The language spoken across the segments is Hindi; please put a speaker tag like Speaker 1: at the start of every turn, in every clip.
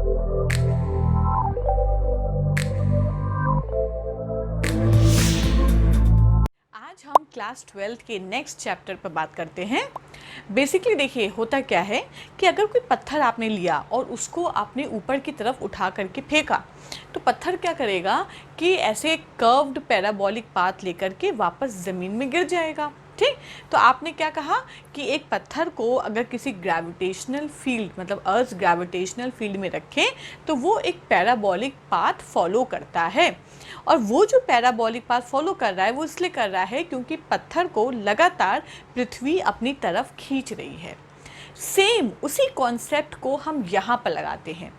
Speaker 1: आज हम क्लास 12 के नेक्स्ट चैप्टर पर बात करते हैं। बेसिकली देखिए होता क्या है कि अगर कोई पत्थर आपने लिया और उसको आपने ऊपर की तरफ उठा करके फेंका, तो पत्थर क्या करेगा कि ऐसे कर्व्ड पैराबोलिक पाथ लेकर के वापस ज़मीन में गिर जाएगा। ठीक, तो आपने क्या कहा कि एक पत्थर को अगर किसी ग्रेविटेशनल फील्ड मतलब अर्थ ग्रेविटेशनल फील्ड में रखें तो वो एक पैराबोलिक पाथ फॉलो करता है, और वो जो पैराबोलिक पाथ फॉलो कर रहा है वो इसलिए कर रहा है क्योंकि पत्थर को लगातार पृथ्वी अपनी तरफ खींच रही है। सेम उसी कॉन्सेप्ट को हम यहाँ पर लगाते हैं।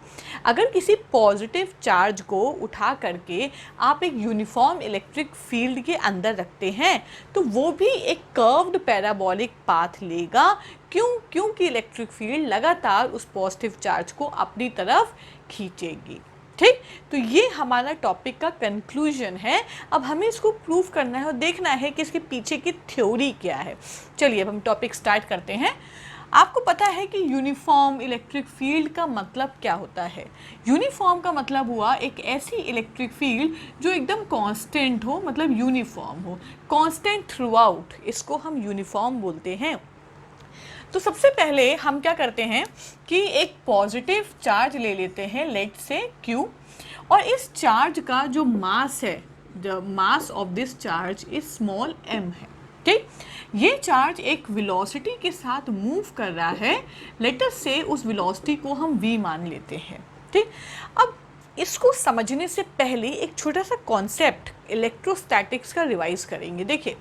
Speaker 1: अगर किसी पॉजिटिव चार्ज को उठा करके आप एक यूनिफॉर्म इलेक्ट्रिक फील्ड के अंदर रखते हैं तो वो भी एक कर्व्ड पैराबोलिक पाथ लेगा। क्योंकि इलेक्ट्रिक फील्ड लगातार उस पॉजिटिव चार्ज को अपनी तरफ खींचेगी। ठीक, तो ये हमारा टॉपिक का कंक्लूजन है। अब हमें इसको प्रूव करना है और देखना है कि इसके पीछे की थ्योरी क्या है। चलिए अब हम टॉपिक स्टार्ट करते हैं। आपको पता है कि यूनिफॉर्म इलेक्ट्रिक फील्ड का मतलब क्या होता है। यूनिफॉर्म का मतलब हुआ एक ऐसी इलेक्ट्रिक फील्ड जो एकदम कांस्टेंट हो, मतलब यूनिफॉर्म हो, कांस्टेंट थ्रू आउट, इसको हम यूनिफॉर्म बोलते हैं। तो सबसे पहले हम क्या करते हैं कि एक पॉजिटिव चार्ज ले लेते हैं, लेट से Q, और इस चार्ज का जो मास है, the mass of this charge is small m है। ठीक, ये चार्ज एक वेलोसिटी के साथ मूव कर रहा है, लेट अस से उस वेलोसिटी को हम v मान लेते हैं। ठीक, अब इसको समझने से पहले एक छोटा सा कॉन्सेप्ट इलेक्ट्रोस्टैटिक्स का रिवाइज करेंगे। देखिए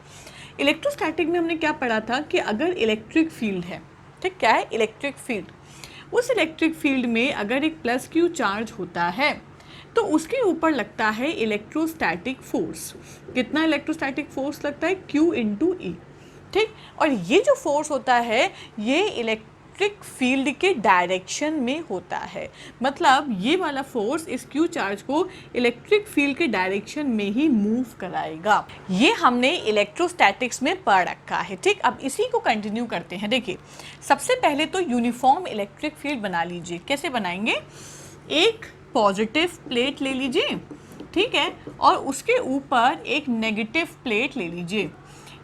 Speaker 1: इलेक्ट्रोस्टैटिक में हमने क्या पढ़ा था कि अगर इलेक्ट्रिक फील्ड है, ठीक, क्या है इलेक्ट्रिक फील्ड, उस इलेक्ट्रिक फील्ड में अगर एक प्लस Q चार्ज होता है तो उसके ऊपर लगता है इलेक्ट्रोस्टैटिक फोर्स। कितना इलेक्ट्रोस्टैटिक फोर्स लगता है? Q into E। ठीक, और ये जो फोर्स होता है ये इलेक्ट्रिक फील्ड के डायरेक्शन में होता है, मतलब ये वाला फोर्स इस Q चार्ज को इलेक्ट्रिक फील्ड के डायरेक्शन में ही मूव कराएगा। ये हमने इलेक्ट्रोस्टैटिक्स में पढ़ रखा है। ठीक, अब इसी को कंटिन्यू करते हैं। देखिए सबसे पहले तो यूनिफॉर्म इलेक्ट्रिक फील्ड बना लीजिए। कैसे बनाएंगे? एक पॉजिटिव प्लेट ले लीजिए, ठीक है, और उसके ऊपर एक नेगेटिव प्लेट ले लीजिए।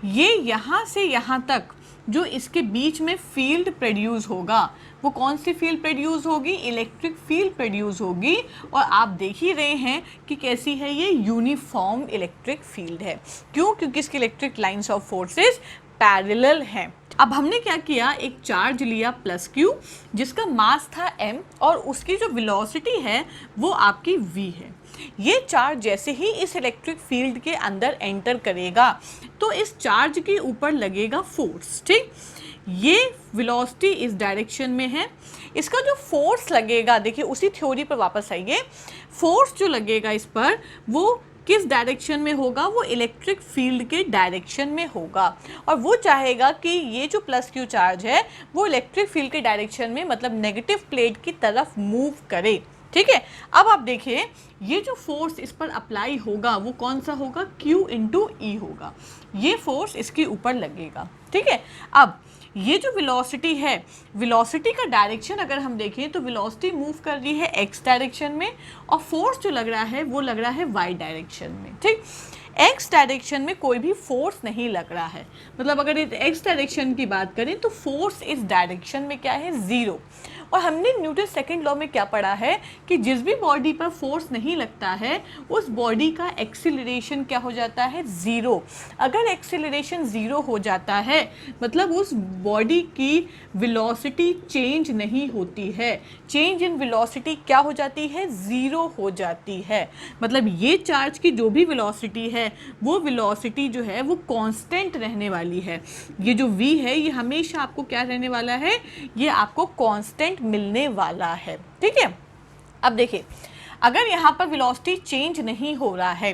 Speaker 1: ये यहाँ से यहाँ तक जो इसके बीच में फील्ड प्रोड्यूस होगा वो कौन सी फील्ड प्रोड्यूस होगी? इलेक्ट्रिक फील्ड प्रोड्यूस होगी। और आप देख ही रहे हैं कि कैसी है ये यूनिफॉर्म इलेक्ट्रिक फील्ड है। क्यों? क्योंकि इसकी electric lines of forces parallel हैं। अब हमने क्या किया, एक चार्ज लिया प्लस Q जिसका मास था m और उसकी जो वेलोसिटी है वो आपकी v है। ये चार्ज जैसे ही इस इलेक्ट्रिक फील्ड के अंदर एंटर करेगा तो इस चार्ज के ऊपर लगेगा फोर्स। ठीक, ये वेलोसिटी इस डायरेक्शन में है, इसका जो फोर्स लगेगा, देखिए उसी थ्योरी पर वापस आइए, फोर्स जो लगेगा इस पर वो किस डायरेक्शन में होगा? वो इलेक्ट्रिक फील्ड के डायरेक्शन में होगा, और वो चाहेगा कि ये जो प्लस Q चार्ज है वो इलेक्ट्रिक फील्ड के डायरेक्शन में मतलब नेगेटिव प्लेट की तरफ मूव करे। ठीक है, अब आप देखिए ये जो फोर्स इस पर अप्लाई होगा वो कौन सा होगा? Q इंटू E होगा। ये फोर्स इसके ऊपर लगेगा। ठीक है, अब ये जो वेलोसिटी है, वेलोसिटी का डायरेक्शन अगर हम देखें तो वेलोसिटी मूव कर रही है x डायरेक्शन में, और फोर्स जो लग रहा है वो लग रहा है y डायरेक्शन में। ठीक, x डायरेक्शन में कोई भी फोर्स नहीं लग रहा है, मतलब अगर इस x डायरेक्शन की बात करें तो फोर्स इस डायरेक्शन में क्या है? ज़ीरो। और हमने न्यूटन सेकंड लॉ में क्या पढ़ा है कि जिस भी बॉडी पर फोर्स नहीं लगता है उस बॉडी का एक्सीलरेशन क्या हो जाता है? ज़ीरो। अगर एक्सीलरेशन ज़ीरो हो जाता है मतलब उस बॉडी की वेलोसिटी चेंज नहीं होती है। चेंज इन वेलोसिटी क्या हो जाती है? ज़ीरो हो जाती है। मतलब ये चार्ज की जो भी वेलोसिटी है वो वेलोसिटी जो है वो कांस्टेंट रहने वाली है। ये जो v है ये हमेशा आपको क्या रहने वाला है? ये आपको कांस्टेंट मिलने वाला है। ठीक है, अब देखिए अगर यहाँ पर वेलोसिटी चेंज नहीं हो रहा है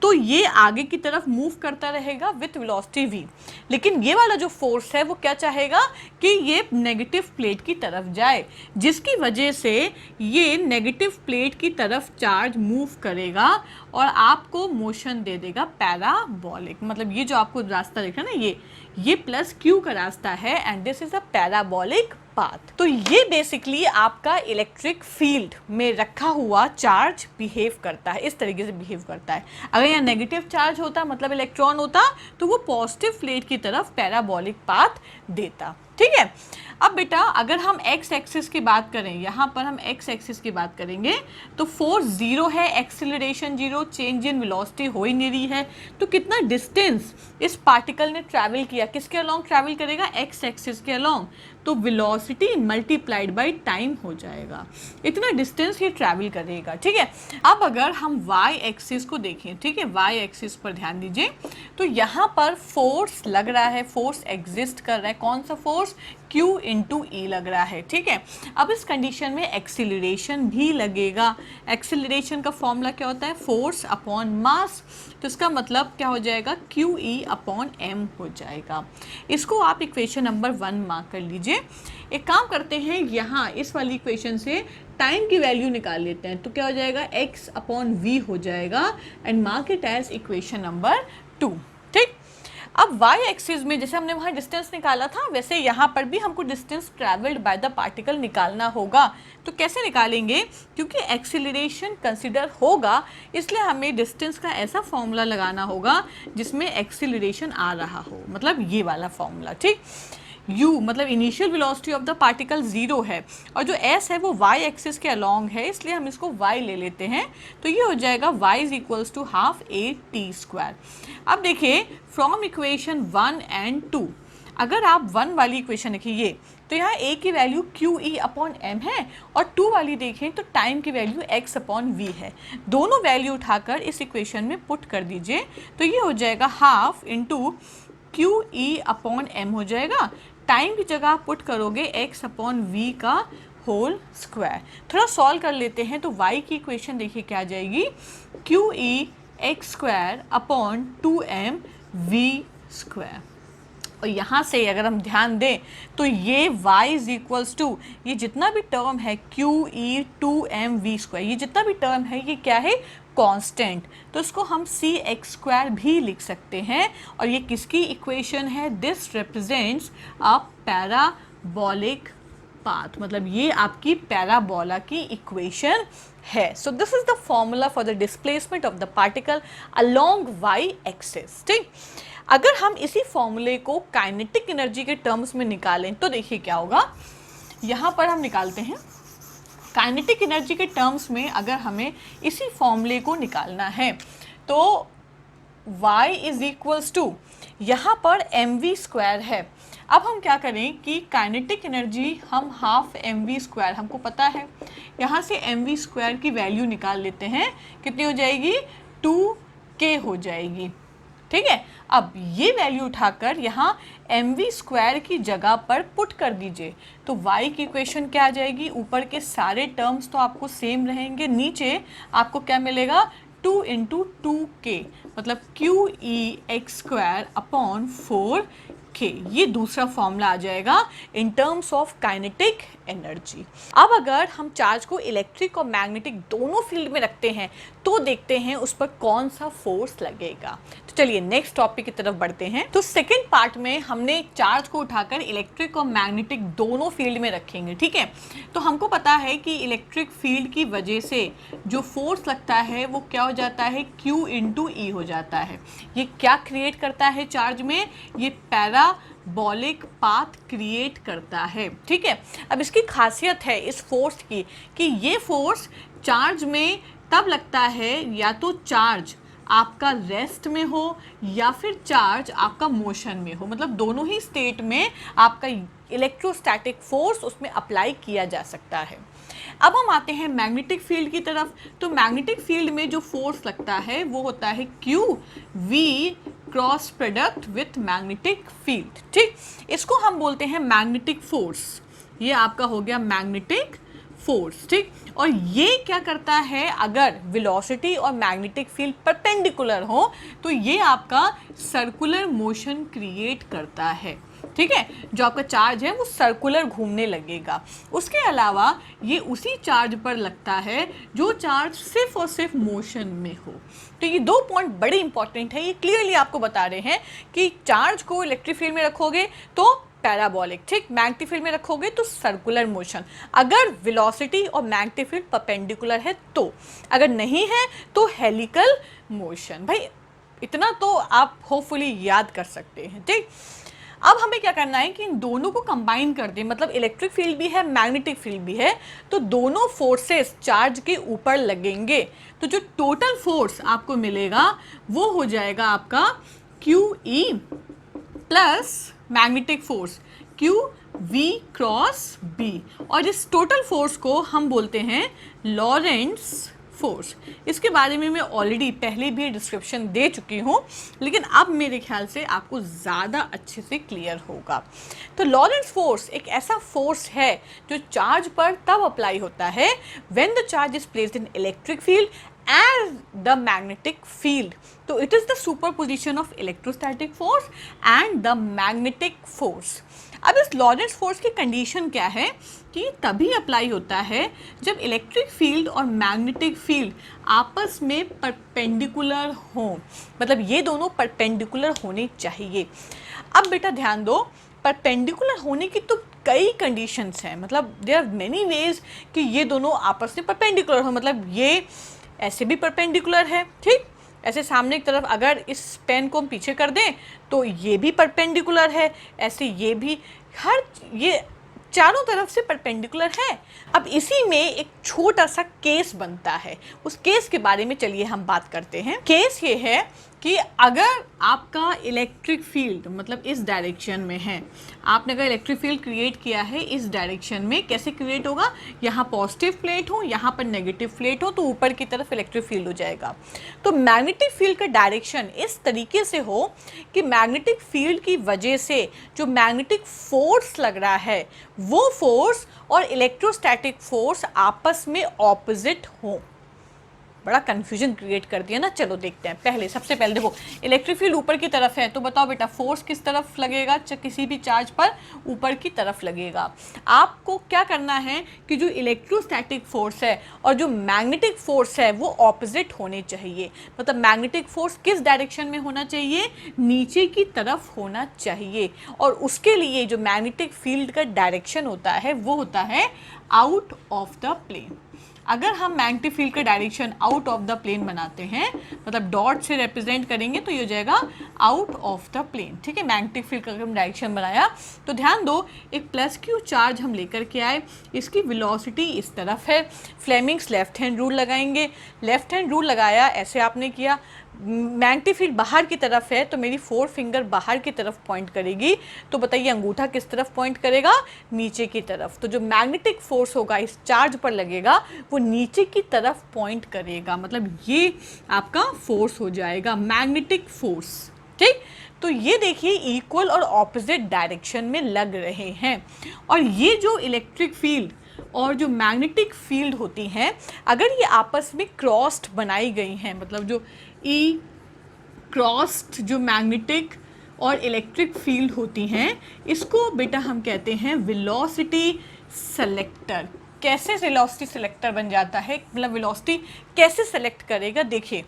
Speaker 1: तो ये आगे की तरफ मूव करता रहेगा विथ वेलोसिटी v, लेकिन ये वाला जो फोर्स है वो क्या चाहेगा कि ये नेगेटिव प्लेट की तरफ जाए, जिसकी वजह से ये नेगेटिव प्लेट की तरफ चार्ज मूव करेगा और आपको मोशन दे देगा पैराबोलिक। मतलब ये जो आपको रास्ता दिख रहा है ना, ये प्लस Q का रास्ता है and this is a parabolic path. तो ये बेसिकली आपका इलेक्ट्रिक फील्ड में रखा हुआ चार्ज बिहेव करता है, इस तरीके से बिहेव करता है। अगर यहाँ नेगेटिव चार्ज होता, मतलब इलेक्ट्रॉन होता, तो वो पॉजिटिव प्लेट की तरफ पैराबोलिक पाथ देता। ठीक है। अब बेटा अगर हम एक्स एक्सिस की बात करें, यहाँ पर हम एक्स एक्सिस की बात करेंगे तो फोर्स 0 है, एक्सीलरेशन 0, चेंज इन वेलोसिटी हो ही नहीं रही है। तो कितना डिस्टेंस इस पार्टिकल ने ट्रैवल किया, किसके अलोंग ट्रैवल करेगा, एक्स एक्सिस के अलोंग। तो वेलोसिटी मल्टीप्लाइड बाय टाइम हो जाएगा, इतना डिस्टेंस ये ट्रैवल करेगा। ठीक है। अब अगर हम वाई एक्सिस को देखें, ठीक है, वाई एक्सिस पर ध्यान दीजिए, तो यहाँ पर फोर्स लग रहा है, फोर्स एग्जिस्ट कर रहा है। कौन सा फोर्स, Q इंटू ई लग रहा है। ठीक है। अब इस कंडीशन में एक्सीलरेशन भी लगेगा। एक्सीलरेशन का फॉर्मूला क्या होता है, फोर्स अपॉन मास। तो इसका मतलब क्या हो जाएगा, QE अपॉन m हो जाएगा। इसको आप इक्वेशन नंबर 1 मार्क कर लीजिए। एक काम करते हैं, यहाँ इस वाली इक्वेशन से टाइम की वैल्यू निकाल लेते हैं। तो क्या हो जाएगा, x अपॉन v हो जाएगा and mark it as equation number 2। ठीक। अब y एक्सिस में जैसे हमने वहाँ डिस्टेंस निकाला था, वैसे यहाँ पर भी हमको distance travelled by the particle निकालना होगा। तो कैसे निकालेंगे, क्योंकि एक्सीलरेशन कंसिडर होगा, इसलिए हमें डिस्टेंस का ऐसा फॉर्मूला लगाना होगा जिसमें एक्सीलरेशन आ रहा हो, मतलब ये वाला फॉर्मूला। ठीक। u मतलब initial velocity of the particle 0 है, और जो s है वो y एक्सिस के अलोंग है, इसलिए हम इसको y ले लेते हैं। तो ये हो जाएगा y is equals to half a_t²। अब देखिए फ्रॉम इक्वेशन 1 एंड 2, अगर आप 1 वाली इक्वेशन देखिए ये, तो यहाँ a की वैल्यू QE अपॉन m है, और 2 वाली देखें तो टाइम की वैल्यू x अपॉन v है। दोनों वैल्यू उठाकर इस इक्वेशन में पुट कर दीजिए, तो ये हो जाएगा half into QE upon m हो जाएगा। टाइम की जगह पुट करोगे x अपॉन v का होल स्क्वायर। थोड़ा सॉल्व कर लेते हैं, तो y की इक्वेशन देखिए क्या आ जाएगी, QE x² upon 2m v²। और यहाँ से अगर हम ध्यान दें तो ये y इज इक्वल्स टू, ये जितना भी टर्म है QE 2m v², ये जितना भी टर्म है ये क्या है, कांस्टेंट। तो इसको हम cx² भी लिख सकते हैं। और ये किसकी इक्वेशन है, this represents a parabolic path, मतलब ये आपकी पैराबोला की इक्वेशन है। So this is the formula for the displacement of the particle along y axis. ठीक। अगर हम इसी फॉर्मूले को काइनेटिक एनर्जी के टर्म्स में निकालें तो देखिए क्या होगा। यहाँ पर हम निकालते हैं काइनेटिक एनर्जी के टर्म्स में, अगर हमें इसी फॉर्मूले को निकालना है तो y इज इक्वल्स टू, यहाँ पर mv² है। अब हम क्या करें कि काइनेटिक एनर्जी हम हाफ mv² हमको पता है, यहाँ से mv² की वैल्यू निकाल लेते हैं, कितनी हो जाएगी, 2k हो जाएगी। ठीक है। अब ये वैल्यू उठाकर यहाँ mv² की जगह पर पुट कर दीजिए, तो y की इक्वेशन क्या आ जाएगी, ऊपर के सारे टर्म्स तो आपको सेम रहेंगे, नीचे आपको क्या मिलेगा, 2 इंटू 2k, मतलब QE x² अपॉन 4k। ये दूसरा फॉर्मूला आ जाएगा in terms of kinetic energy. अब अगर हम चार्ज को इलेक्ट्रिक और मैग्नेटिक दोनों फील्ड में रखते हैं तो देखते हैं उस पर कौन सा फोर्स लगेगा। तो चलिए नेक्स्ट टॉपिक की तरफ बढ़ते हैं। तो सेकंड पार्ट में हमने चार्ज को उठाकर इलेक्ट्रिक और मैग्नेटिक दोनों फील्ड में रखेंगे। ठीक है। तो हमको पता है कि इलेक्ट्रिक फील्ड की वजह से जो फोर्स लगता है वो क्या हो जाता है, Q इंटू E हो जाता है। ये क्या क्रिएट करता है चार्ज में, ये पैराबोलिक पाथ क्रिएट करता है। ठीक है। अब इसकी खासियत है इस फोर्स की कि ये फोर्स चार्ज में तब लगता है या तो चार्ज आपका रेस्ट में हो या फिर चार्ज आपका मोशन में हो, मतलब दोनों ही स्टेट में आपका इलेक्ट्रोस्टैटिक फोर्स उसमें अप्लाई किया जा सकता है। अब हम आते हैं मैग्नेटिक फील्ड की तरफ। तो मैग्नेटिक फील्ड में जो फोर्स लगता है वो होता है QV cross product with magnetic field. ठीक। इसको हम बोलते हैं मैग्नेटिक फोर्स। ये आपका हो गया मैग्नेटिक फोर्स। ठीक। और ये क्या करता है, अगर वेलोसिटी और मैग्नेटिक फील्ड परपेंडिकुलर हो तो ये आपका सर्कुलर मोशन क्रिएट करता है। ठीक है। जो आपका चार्ज है वो सर्कुलर घूमने लगेगा। उसके अलावा ये उसी चार्ज पर लगता है जो चार्ज सिर्फ और सिर्फ मोशन में हो। तो ये 2 पॉइंट बड़े इंपॉर्टेंट है। ये क्लियरली आपको बता रहे हैं कि चार्ज को इलेक्ट्रिक फील्ड में रखोगे तो पैराबोलिक, ठीक। मैग्नेटिक फील्ड में रखोगे तो सर्कुलर मोशन, अगर वेलोसिटी और मैग्नेटिक फील्ड परपेंडिकुलर है तो, अगर नहीं है तो हेलिकल मोशन। भाई इतना तो आप होपफुली याद कर सकते हैं, ठीक। अब हमें क्या करना है कि इन दोनों को कंबाइन कर दें, मतलब इलेक्ट्रिक फील्ड भी है मैग्नेटिक फील्ड भी है, तो दोनों फोर्सेस चार्ज के ऊपर लगेंगे, तो जो टोटल फोर्स आपको मिलेगा वो हो जाएगा आपका QE plus magnetic force QV cross B, और इस टोटल फोर्स को हम बोलते हैं लॉरेंट्ज फोर्स। इसके बारे में मैं ऑलरेडी पहले भी डिस्क्रिप्शन दे चुकी हूँ, लेकिन अब मेरे ख्याल से आपको ज़्यादा अच्छे से क्लियर होगा। तो लॉरेंट्ज फोर्स एक ऐसा फोर्स है जो चार्ज पर तब अप्लाई होता है when the charge is placed in electric field and the magnetic field. तो it is the superposition of electrostatic force and the magnetic force. अब इस लॉरेंट्ज फोर्स की कंडीशन क्या है कि तभी अप्लाई होता है जब इलेक्ट्रिक फील्ड और मैग्नेटिक फील्ड आपस में परपेंडिकुलर हों, मतलब ये दोनों परपेंडिकुलर होने चाहिए। अब बेटा ध्यान दो, परपेंडिकुलर होने की तो कई कंडीशंस हैं, मतलब देयर आर मेनी वेज कि ये दोनों आपस में परपेंडिकुलर हो, मतलब ये ऐसे भी परपेंडिकुलर है, ठीक। ऐसे सामने की तरफ अगर इस पेन को हम पीछे कर दें तो ये भी परपेंडिकुलर है, ऐसे ये भी, हर ये चारों तरफ से परपेंडिकुलर है। अब इसी में एक छोटा सा केस बनता है, उस केस के बारे में चलिए हम बात करते हैं। केस ये है कि अगर आपका इलेक्ट्रिक फील्ड मतलब इस डायरेक्शन में है, आपने अगर इलेक्ट्रिक फील्ड क्रिएट किया है इस डायरेक्शन में, कैसे क्रिएट होगा, यहाँ पॉजिटिव प्लेट हो, यहाँ पर नेगेटिव प्लेट हो, तो ऊपर की तरफ इलेक्ट्रिक फील्ड हो जाएगा। तो मैग्नेटिक फील्ड का डायरेक्शन इस तरीके से हो कि मैग्नेटिक फील्ड की वजह से जो मैग्नेटिक फोर्स लग रहा है वो फोर्स और इलेक्ट्रोस्टैटिक फोर्स आपस में ऑपोजिट हो। बड़ा कंफ्यूजन क्रिएट कर दिया ना। चलो देखते हैं। पहले सबसे पहले देखो, इलेक्ट्रिक फील्ड ऊपर की तरफ है, तो बताओ बेटा फोर्स किस तरफ लगेगा, किसी भी चार्ज पर ऊपर की तरफ लगेगा। आपको क्या करना है कि जो इलेक्ट्रोस्टैटिक फोर्स है और जो मैग्नेटिक फोर्स है वो ऑपोजिट होने चाहिए, मतलब मैग्नेटिक फोर्स किस डायरेक्शन में होना चाहिए, नीचे की तरफ होना चाहिए, और उसके लिए जो मैग्नेटिक फील्ड का डायरेक्शन होता है वो होता है आउट ऑफ द प्लेन। अगर हम मैग्नेटिक फील्ड का direction out of the plane बनाते हैं, मतलब डॉट से रिप्रेजेंट करेंगे तो ये हो जाएगा आउट ऑफ द प्लेन, ठीक है। मैग्नेटिक फील्ड का अगर हम डायरेक्शन बनाया तो ध्यान दो, एक प्लस क्यू चार्ज हम लेकर के आए, इसकी वेलोसिटी इस तरफ है, फ्लेमिंग्स लेफ्ट हैंड रूल लगाएंगे, लेफ्ट हैंड रूल लगाया, ऐसे आपने किया, मैग्नेटिक फील्ड बाहर की तरफ है तो मेरी 4 फिंगर बाहर की तरफ पॉइंट करेगी, तो बताइए अंगूठा किस तरफ पॉइंट करेगा, नीचे की तरफ। तो जो मैग्नेटिक फोर्स होगा इस चार्ज पर लगेगा वो नीचे की तरफ पॉइंट करेगा, मतलब ये आपका फोर्स हो जाएगा मैग्नेटिक फोर्स, ठीक। तो ये देखिए इक्वल और ऑपोजिट डायरेक्शन में लग रहे हैं, और ये जो इलेक्ट्रिक फील्ड और जो मैग्नेटिक फील्ड होती हैं अगर ये आपस में क्रॉस्ड बनाई गई हैं, मतलब जो ई क्रॉस्ड जो मैग्नेटिक और इलेक्ट्रिक फील्ड होती हैं, इसको बेटा हम कहते हैं वेलोसिटी सेलेक्टर। कैसे वेलोसिटी सेलेक्टर बन जाता है, मतलब वेलोसिटी कैसे सेलेक्ट करेगा, देखिए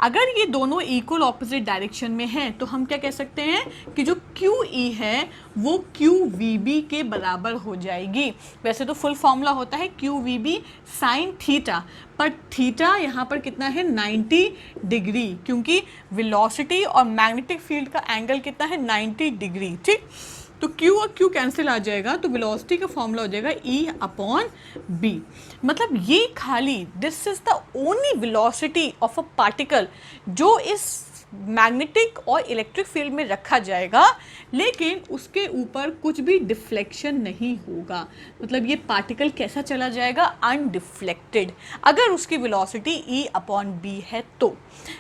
Speaker 1: अगर ये दोनों इक्वल ऑपोजिट डायरेक्शन में हैं तो हम क्या कह सकते हैं कि जो QE है वो QVB के बराबर हो जाएगी। वैसे तो फुल फॉर्मूला होता है QVB साइन थीटा, पर थीटा यहाँ पर कितना है 90 डिग्री, क्योंकि वेलोसिटी और मैग्नेटिक फील्ड का एंगल कितना है 90 डिग्री, ठीक। तो Q और Q कैंसिल आ जाएगा, तो वेलोसिटी का फॉर्मूला हो जाएगा E/B। मतलब ये खाली this is the only velocity of a particle जो इस मैग्नेटिक और इलेक्ट्रिक फील्ड में रखा जाएगा, लेकिन उसके ऊपर कुछ भी डिफ्लेक्शन नहीं होगा, मतलब ये पार्टिकल कैसा चला जाएगा, अनडिफ्लेक्टेड, अगर उसकी वेलोसिटी E/B है तो।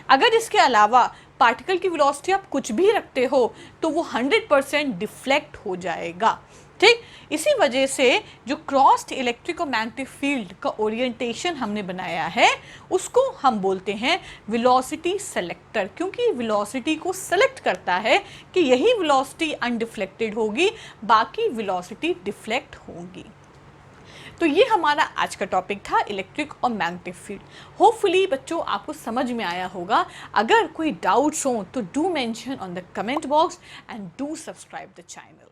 Speaker 1: अगर इसके अलावा पार्टिकल की वेलोसिटी आप कुछ भी रखते हो तो वो 100% डिफ्लेक्ट हो जाएगा, ठीक। इसी वजह से जो क्रॉस्ड इलेक्ट्रिक और मैग्नेटिक फील्ड का ओरिएंटेशन हमने बनाया है उसको हम बोलते हैं वेलोसिटी सेलेक्टर, क्योंकि वेलोसिटी को सेलेक्ट करता है कि यही वेलोसिटी अनडिफ्लेक्टेड होगी, बाकी वेलोसिटी डिफ्लेक्ट होगी। तो ये हमारा आज का टॉपिक था इलेक्ट्रिक और मैग्नेटिक फील्ड। होपफुली बच्चों आपको समझ में आया होगा। अगर कोई डाउट्स हो तो do mention on the comment box and do subscribe the channel.